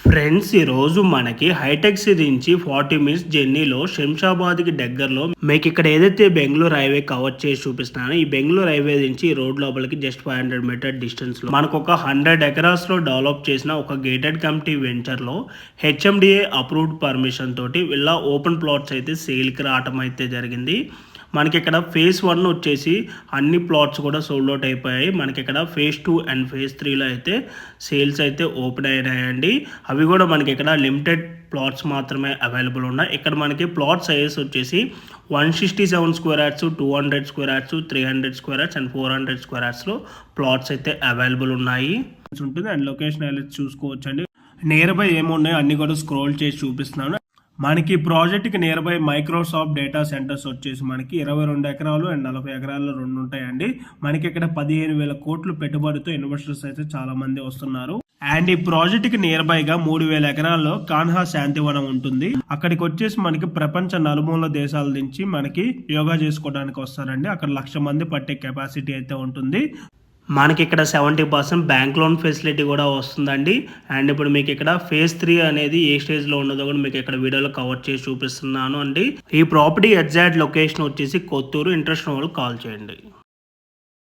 Friends, ఈరోజు మనకి hitech city నుంచి 40 మినిట్స్ జర్నీలో శంషాబాద్కి దగ్గరలో మీకు ఇక్కడ ఏదైతే బెంగళూరు హైవే కవర్ చేసి చూపిస్తున్నానో ఈ బెంగళూరు హైవే నుంచి ఈ రోడ్ లోపలికి జస్ట్ 500 మీటర్ డిస్టెన్స్ లో మనకు ఒక 100 ఎకరాస్ లో డెవలప్ చేసిన ఒక గేటెడ్ కమిటీ వెంచర్ లో హెచ్ఎండిఏ అప్రూవ్డ్ పర్మిషన్ తోటి ఇలా ఓపెన్ ప్లాట్స్ అయితే సేల్కి రావటం అయితే జరిగింది. మనకి ఇక్కడ ఫేజ్ 1 వచ్చేసి అన్ని ప్లాట్స్ కూడా సోల్డ్ అవుట్ అయిపోయాయి. మనకి ఇక్కడ ఫేజ్ 2 అండ్ ఫేజ్ 3లో అయితే సేల్స్ అయితే ఓపెన్ అయినాయండి. అవి కూడా మనకి ఇక్కడ లిమిటెడ్ ప్లాట్స్ మాత్రమే అవైలబుల్ ఉన్నాయి. ఇక్కడ మనకి ప్లాట్ సైజెస్ వచ్చేసి 167 square yards, 200 square yards, 300 square yards and 400 square యార్డ్స్లో ప్లాట్స్ అయితే అవైలబుల్ ఉన్నాయి ఉంటుంది. అండ్ లొకేషన్ అయితే చూసుకోవచ్చండి. నియర్ బై ఏమున్నాయో అన్ని కూడా స్క్రోల్ చేసి చూపిస్తున్నాను. మనకి ప్రాజెక్ట్కి near by Microsoft data centres వచ్చేసి మనకి 22 ఎకరాలు అండ్ 40 ఎకరాల్లో 2 ఉంటాయండి. మనకి ఇక్కడ 15,000 కోట్లు పెట్టుబడితో ఇన్వెస్టర్స్ అయితే చాలా మంది వస్తున్నారు. అండ్ ఈ ప్రాజెక్ట్ కి నియర్ బై గా 3,000 ఎకరాల్లో కాన్హా శాంతివనం ఉంటుంది. అక్కడికి వచ్చేసి మనకి ప్రపంచ నలుమూల దేశాల నుంచి మనకి యోగా చేసుకోవడానికి వస్తారండి. అక్కడ 1,00,000 మంది పట్టే కెపాసిటీ అయితే ఉంటుంది. మనకి ఇక్కడ 70% బ్యాంక్ లోన్ ఫెసిలిటీ కూడా వస్తుందండి. అండ్ ఇప్పుడు మీకు ఇక్కడ ఫేజ్ 3 అనేది ఏ స్టేజ్లో ఉన్నదో కూడా మీకు ఇక్కడ వీడియోలో కవర్ చేసి చూపిస్తున్నాను అండి. ఈ ప్రాపర్టీ ఎగ్జాక్ట్ లొకేషన్ వచ్చేసి కొత్తూరు. ఇంట్రెస్ట్ ఉన్న వాళ్ళు కాల్ చేయండి.